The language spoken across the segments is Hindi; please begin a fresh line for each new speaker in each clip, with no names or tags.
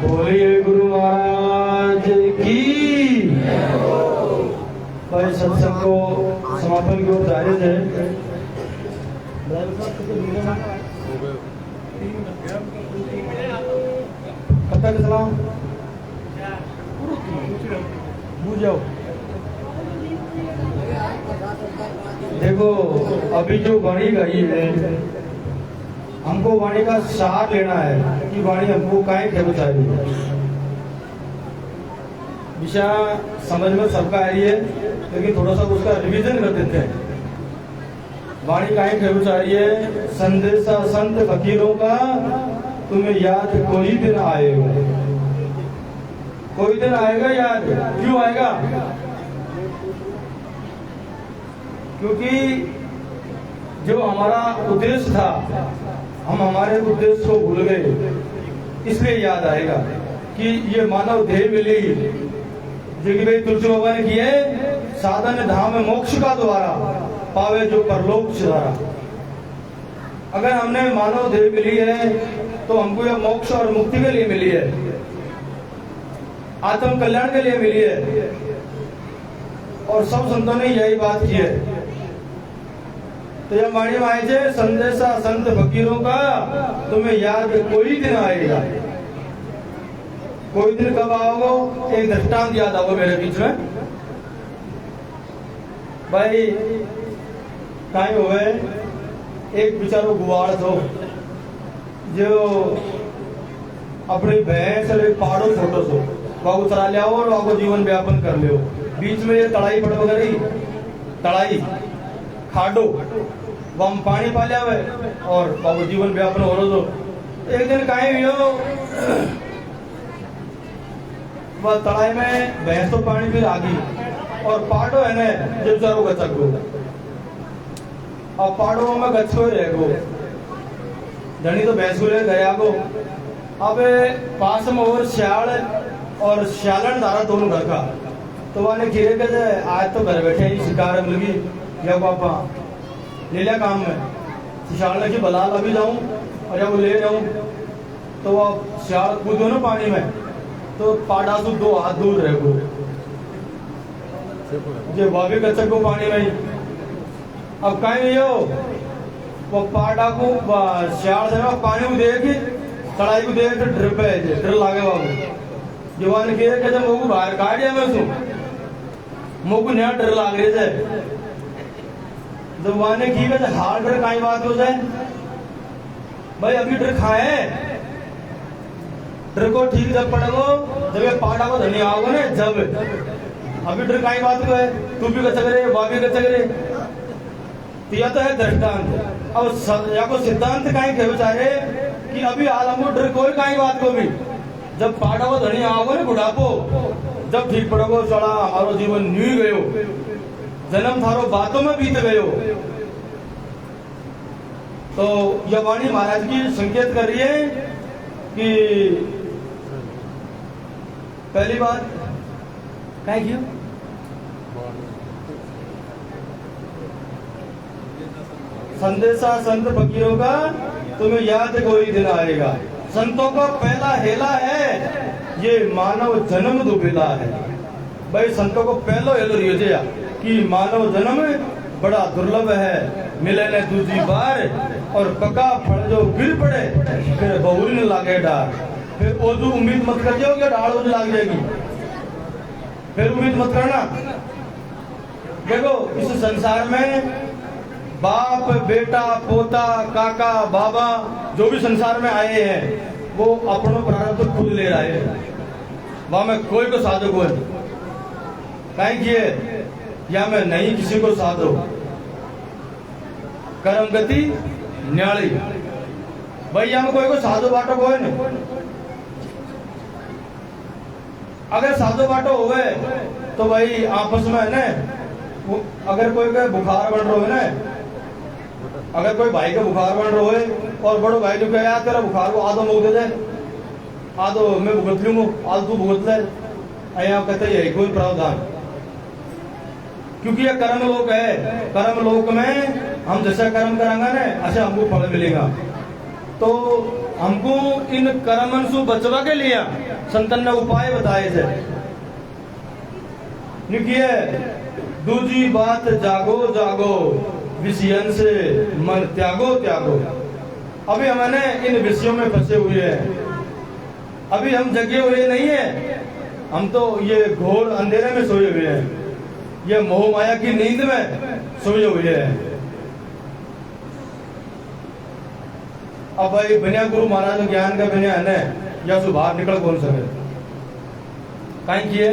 बोलिए गुरु महाराज की। भाई सत्संग को समापन की ओर जायज है। कब तक चलाऊं? बुझ जाओ। देखो अभी जो वाणी गई है, हमको वाणी का सार लेना है कि वाणी हमको काहे खेल चाहिए। विषय समझ में सबका आ रही है, लेकिन थोड़ा सा उसका रिवीजन कर देते हैं। वाणी काहे कहना चाह रही है, संदेशा संत फकीरों का तुम्हें याद कोई दिन आएगा। कोई दिन आएगा याद। क्यों आएगा? क्योंकि जो हमारा उद्देश्य था, हम हमारे उद्देश्य को भूल गए, इसलिए याद आएगा कि ये मानव देह मिली जो कि भाई तुलसी बाबा ने किए, साधन धाम मोक्ष का द्वारा पावे जो परलोक द्वारा। अगर हमने मानव देह मिली है तो हमको यह मोक्ष और मुक्ति के लिए मिली है, आत्म कल्याण के लिए मिली है। और सब संतों ने यही बात की है। तो यह वाणी में आए थे, संदेशा संत फकीरों का तुम्हें याद कोई दिन आएगा। कोई दिन कब आओगे? एक दृष्टांत याद आओगे मेरे बीच में। भाई कहीं हुए एक बेचारो गुवाड़ थो जो अपनी भैंस और एक पहाड़ों फोटो सो वाको चला लिया और वाको जीवन व्यापन कर लियो। बीच में ये तड़ाई पड़ गई, तड़ाई खाडो वम पानी पा लिया और वाको जीवन व्यापन हो रहा। तो एक दिन कहीं हो वह तड़ाई में भैंस तो पानी फिर आ गई और पाडो है ना जो बेचारो गचक गो। अब पाड़ों में गच्छो रह गो, धनी तो भैंस को ले गया गो। अब पास में और श्याल और श्यालन धारा दोनों घर का। तो वह ने खीरे के आज तो घर बैठे ही शिकार मिल गई या पापा ले लिया काम में। श्याल ने कि बलाल अभी जाऊं और जब ले जाऊं तो वह श्याल कूदो ना पानी में, तो पाड़ा से 2 हाथ दूर रह गो। जो वह भी गच्छक को पानी में। अब कहीं हो वो पाड़ा को श्याल से पानी को देख तड़ाई को देख डर पे डर लागे बाबू। जवान के जब मोकू बाहर काट दिया मैं उसको मोकू नया डर लाग रहे थे। जवान की वजह हार डर कहीं बात हो जाए भाई। अभी डर खाए डर को ठीक जब पड़ेगो जब ये पाड़ा को धनी आओगे ना जब। अभी डर कहीं बात को है, तू भी कच्चा करे वह भी कच्चा करे। तो यह तो है दृष्टांत। अब या को सिद्धांत कहीं कहे बेचारे कि अभी आलमो डर कोई कहीं बात को भी। जब पाड़ा को धनी आओगे ना बुढ़ापो जब ठीक पड़ोगो चढ़ा हमारो जीवन न्यू गयो, जन्म थारो बातों में बीत गयो। तो यह वाणी महाराज की संकेत कर रही है कि पहली बात कहीं क्यों संदेशा संत फकीरों का तुम्हें याद कोई दिन आएगा। संतों का पहला हेला है ये मानव जन्म दुबेला है। भाई संतों को पहलो हेलो रियो कि मानव जन्म बड़ा दुर्लभ है, मिले ने दूसरी बार और पका फल जो गिर पड़े फिर बहुरी न लागे डार। फिर ओजू उम्मीद मत कर जाओ कि डाल ओजू लाग जाएगी, फिर उम्मीद मत करना। देखो इस संसार में बाप बेटा पोता काका बाबा जो भी संसार में आए हैं वो अपनों प्रारब्ध खुद ले रहे हैं। वहां में कोई को साधो को कहीं किए या मैं नहीं किसी को साधो। कर्म गति न्याली भाई हम कोई को साधो बाटो को है नहीं। अगर साधो बाटो हुए तो भाई आपस में है ना, अगर कोई का बुखार बन रहा है ना, अगर कोई भाई का बुखार बन रहा है और बड़ो भाई जो कहे यार तेरा बुखार को आधो मुँह दे दे, आधो मैं भुगत लूंगा आधो तू भुगत ले, यहाँ कहते यही कोई प्रावधान। क्योंकि ये कर्म लोक है, कर्म लोक में हम जैसा कर्म करांगा ना ऐसे हमको फल मिलेगा। तो हमको इन कर्मन से बचवा के लिए संतन ने उपाय बताए थे। दूजी बात जागो जागो विषयन से मन त्यागो त्यागो। अभी हमने इन विषयों में फंसे हुए हैं, अभी हम जगे हुए नहीं है, हम तो ये घोर अंधेरे में सोए हुए हैं, ये मोह माया की नींद में सोए हुए हैं। अब भाई बिना गुरु महाराज ज्ञान का बिना है या सु बाहर निकल कौन सके। कहीं किए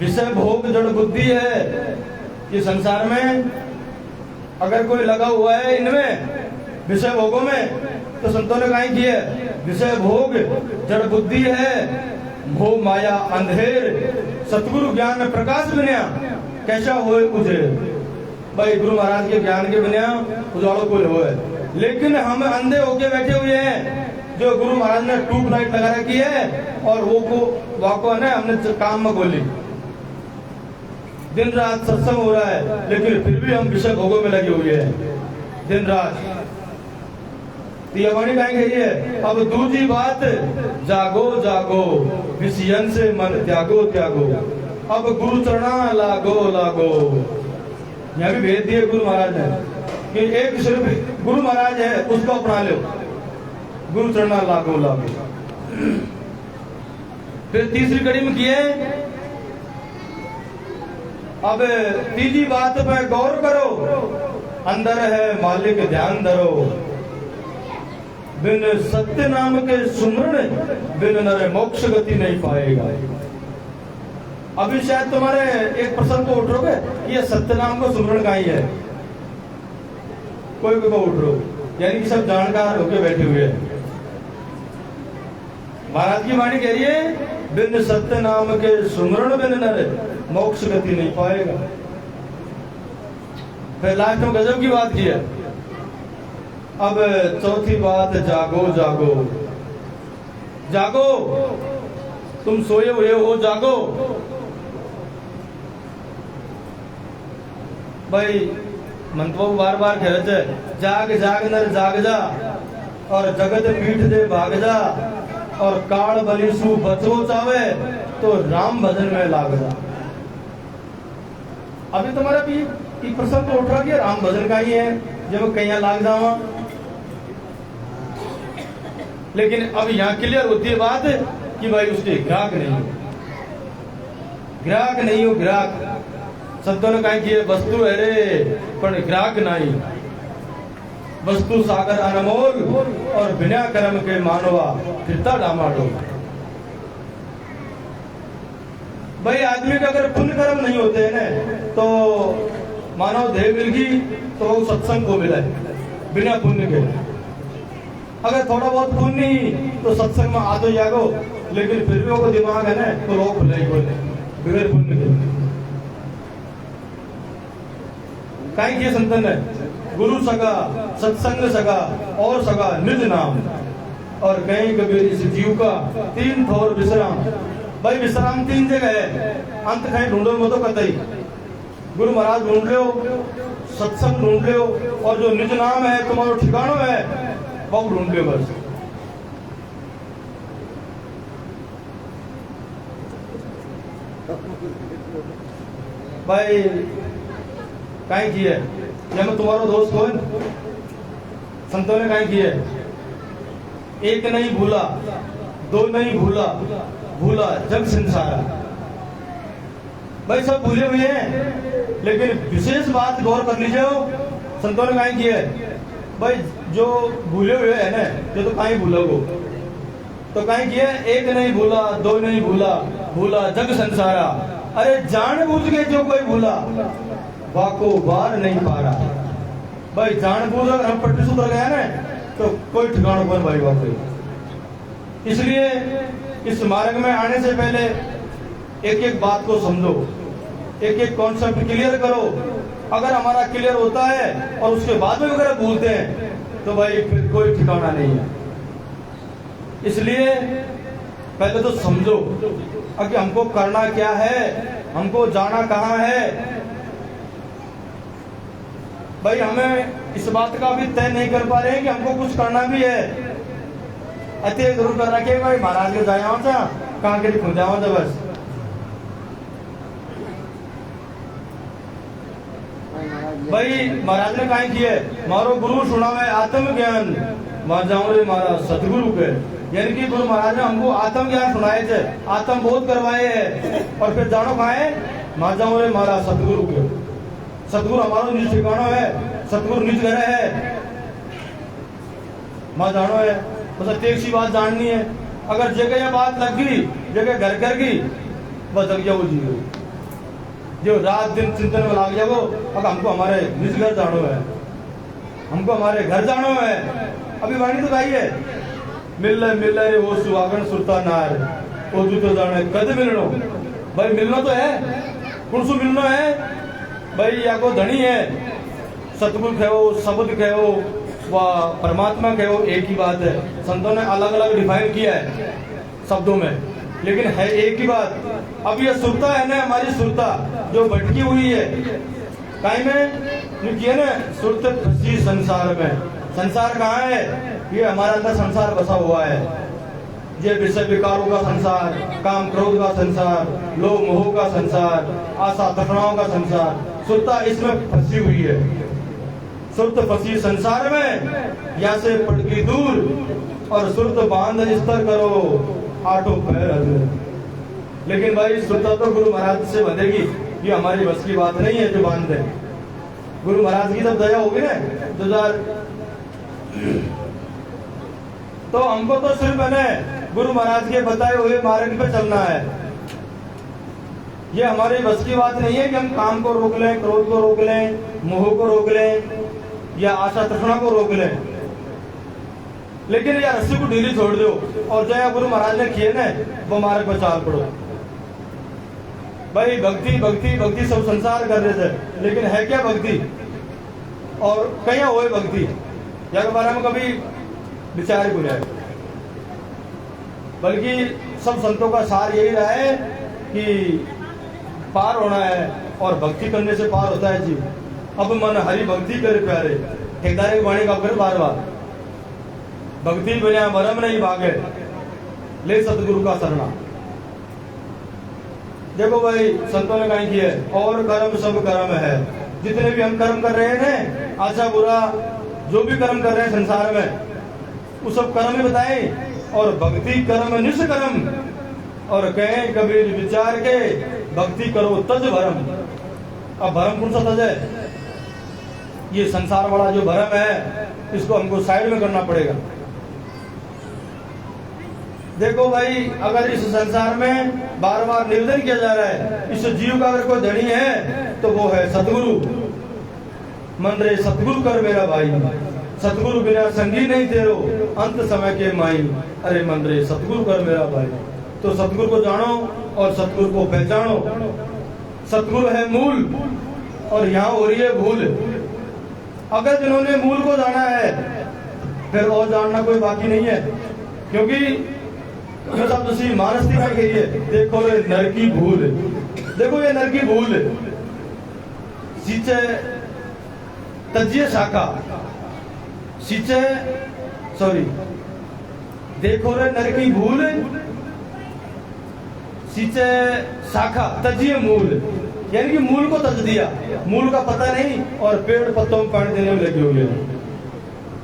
विषय भोग जड़ बुद्धि है कि संसार में अगर कोई लगा हुआ है इनमें विषय भोगों में, तो संतों ने कहीं किए विषय भोग जड़ बुद्धि है, मोह माया अंधेर, सतगुरु ज्ञान में प्रकाश बिना कैसा होए मुझे। भाई गुरु महाराज के ज्ञान के बिना उजाड़ो कोई होए, लेकिन हम अंधे होके बैठे हुए हैं। जो गुरु महाराज ने ट्यूब लाइट लगा रखी है और वो वाको ने हमने काम में बोली, दिन रात सत्संग हो रहा है, लेकिन फिर भी हम विषय भोगों में लगे हुए हैं दिन रात। वाणी कहेंगे ये अब दूसरी बात, जागो जागो विषयन से मन त्यागो त्यागो, अब गुरु चरणा लागो लागो। यहाँ भी भेज दिए गुरु महाराज ने कि एक सिर्फ गुरु महाराज है उसको अपना लो, गुरु चरणा लागो लागो। फिर तीसरी कड़ी में किए अब तीसरी बात पे गौर करो, अंदर है मालिक ध्यान धरो, बिन सत्य नाम के सुमरण बिन नर मोक्ष गति नहीं पाएगा। अभी शायद तुम्हारे एक प्रश्न को उठोगे ये सत्य नाम को सुमरण का ही है, कोई को उठ रो, यानी कि सब जानकार होके बैठे हुए हैं। महाराज की वाणी कह रही है बिन सत्य नाम के सुमरण बिन नर मोक्ष गति नहीं पाएगा। फिर लास्ट में गजब की बात की है, अब चौथी बात, जागो जागो जागो, तुम सोए हुए हो जागो। भाई मंत्र बार बार कह रहे थे जाग जाग नर जाग जा, और जगत पीठ दे भाग जा, और काल बलि सु बचो चावे तो राम भजन में लाग जा। अभी तुम्हारा भी प्रश्न तो उठ रहा कि राम भजन का ही है जब कहीं लाग जावा, लेकिन अब यहाँ क्लियर होती है बात कि भाई उसके ग्राहक नहीं हो, ग्राहक नहीं हो, ग्राहक संतों ने कहा कि वस्तु है रे पर ग्राहक नहीं, वस्तु सागर अनमोल और बिना कर्म के मानवा फिरता डामाडोल। भाई आदमी का अगर पुण्य कर्म नहीं होते हैं ना तो मानव देह मिल गई तो वो सत्संग को मिला है बिना पुण्य के। अगर थोड़ा बहुत पुण्य ही तो सत्संग में आ तो जागो, लेकिन फिर भी वो दिमाग है ना तो लोग खुले ही बोले बगैर पुण्य के। कहीं किए संतन है गुरु सगा सत्संग सगा और सगा निज नाम, और कहीं कबीर इस जीव का तीन ठोर विश्राम। भाई विश्राम तीन जगह है, अंत कहीं ढूंढो मत तो कतई, गुरु महाराज ढूंढ लो, सत्संग ढूंढ लो, और जो निज नाम है तुम्हारा ठिकाना है वो ढूंढ लो बस। भाई कहीं किए जब तुम्हारा दोस्त हो, संतों ने कहीं किए एक नहीं भूला, दो नहीं भूला, भूला जग संसारा। भाई सब भूले हुए हैं, लेकिन विशेष बात गौर कर लीजिए, संतों ने कहीं किए भाई जो भूले हुए है ना जो तो कहीं भूलोगो, तो कहीं किए एक नहीं भूला, दो नहीं भूला, भूला जग संसारा। अरे जान बूझ के जो कोई भूला वाको बार नहीं पा रहा। भाई जान बूझ अगर हम पट्टी सुधर गया ना तो कोई ठिकाना पर भाई वाकई। इसलिए इस मार्ग में आने से पहले एक एक बात को समझो, एक एक कॉन्सेप्ट क्लियर करो। अगर हमारा क्लियर होता है और उसके बाद में अगर भूलते हैं तो भाई फिर कोई ठिकाना नहीं है। इसलिए पहले तो समझो कि हमको करना क्या है, हमको जाना कहाँ है। भाई हमें इस बात का भी तय नहीं कर पा रहे हैं कि हमको कुछ करना भी है। अतः जरूर कर रखे भाई महाराज के जाया था कहाँ के खुद जाओ था बस। भाई महाराज ने कहा किए मारो गुरु सुनावे आत्म ज्ञान, वहां जाऊं रे मारा सतगुरु के। यानी कि गुरु महाराज ने हमको आत्म ज्ञान सुनाए थे, आत्म बोध करवाए हैं, और फिर जानो कहा है वहां जाऊं रे मारा सतगुरु के। सतगुरु हमारा निज ठिकाना है, सतगुरु निज घर है, वहां जानो है। बस एक सी बात जाननी है, अगर जगह यह बात लग गई, जगह घर कर गई, बस लग जाओ जी जो रात दिन चिंतन में लग जाओ। अब हमको हमारे निज घर जानो है, हमको हमारे घर जानो है। अभी वाणी तो गाई है, मिल रे वो सुहागन सुरता नार, वो तो जाने कद मिलनो। भाई मिलना तो है, कौन सु मिलना है भाई, या को धनी है, सतगुरु कहो, शब्द कहो, वह परमात्मा कहो, एक ही बात है। संतों ने अलग अलग डिफाइन किया है शब्दों में, लेकिन है एक ही बात। अब ये सुरता है ना, हमारी सुरता जो भटकी हुई है काई में किया ना, सुरत फंसी संसार में। संसार कहाँ है? ये हमारा अंदर संसार बसा हुआ है। ये विषय विकारों का संसार, काम क्रोध का संसार, लोभ मोह का संसार, आशा तृष्णाओं का संसार, सुरता इसमें फंसी हुई है। सुरत फंसी संसार में, या से पड़गी दूर, और सुरत बांध स्तर करो, आठों पैर अधूर। लेकिन भाई सुरता तो गुरु महाराज से बंधेगी, ये हमारी बस की बात नहीं है जो बांध दे। गुरु महाराज की जब दया होगी ना 2000, तो हमको तो सिर्फ है गुरु महाराज के बताए हुए मार्ग पे चलना है। ये हमारी बस की बात नहीं है कि हम काम को रोक लें, क्रोध को रोक लें, मोह को रोक लें, या आशा तृष्णा को रोक लें। लेकिन यार रस्सी को ढीली छोड़ दो और जया गुरु महाराज ने किए ना, वो मार्ग पर चाल पड़ो। भाई भक्ति भक्ति भक्ति सब संसार कर रहे थे, लेकिन है क्या भक्ति? और कहीं हुए भक्ति या के बारे में कभी विचार ही बुझाए। बल्कि सब संतों का सार यही रहा है कि पार होना है, और भक्ति करने से पार होता है जी। अब मन हरि भक्ति करे प्यारे, ठेकेदार की वाणी का फिर बार बार, भक्ति बिना भरम नहीं भागे, ले सतगुरु का शरणा। देखो भाई संतों ने कहीं किया है, और कर्म सब कर्म है। जितने भी हम कर्म कर रहे हैं, अच्छा बुरा जो भी कर्म कर रहे हैं संसार में, वो सब कर्म ही बताए। और भक्ति कर्म निष्कर्म, और कहें कबीर विचार के, भक्ति करो तज भरम। अब भरम कौन सा तज है? ये संसार वाला जो भरम है, इसको हमको साइड में करना पड़ेगा। देखो भाई, अगर इस संसार में बार बार निवेदन किया जा रहा है, इस जीव का अगर कोई धनी है तो वो है सतगुरु। मन रे सतगुरु कर मेरा भाई, सतगुरु बिना संगी नहीं तेरो, अंत समय के माई। अरे मन रे सतगुरु कर मेरा भाई। तो सतगुरु को जानो और सतगुरु को पहचानो। सतगुरु है मूल, और यहाँ हो रही है भूल। अगर जिन्होंने मूल को जाना है, फिर और जानना कोई बाकी नहीं है। क्योंकि साहब तुसी मानस की बात करिए, देखो रे नर की भूल, देखो ये नर की भूल, सींचे तजिए शाखा, सींचे सॉरी, देखो रे नर की भूल, सींचे शाखा तजिए मूल। यानी कि मूल को तज दिया, मूल का पता नहीं, और पेड़ पत्तों में पानी देने में लगे हुए।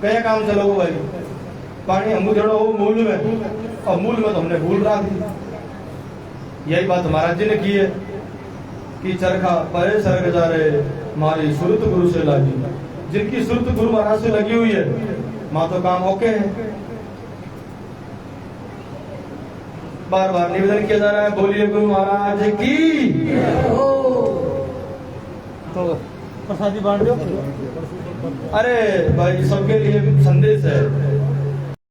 कया काम चलो भाई, पानी हम जड़ो हो मूल में, और मूल में तो हमने भूल रख दी। यही बात महाराज जी ने की है कि चरखा परे सरक जा रहे, हमारी सुरत गुरु से लगी। जिनकी सुरत गुरु महाराज से लगी हुई है, मां तो काम ओके है। बार बार निवेदन किया जा रहा है, बोलिए गुरु महाराज की। तो प्रसादी बांट दो। अरे भाई सबके लिए संदेश है।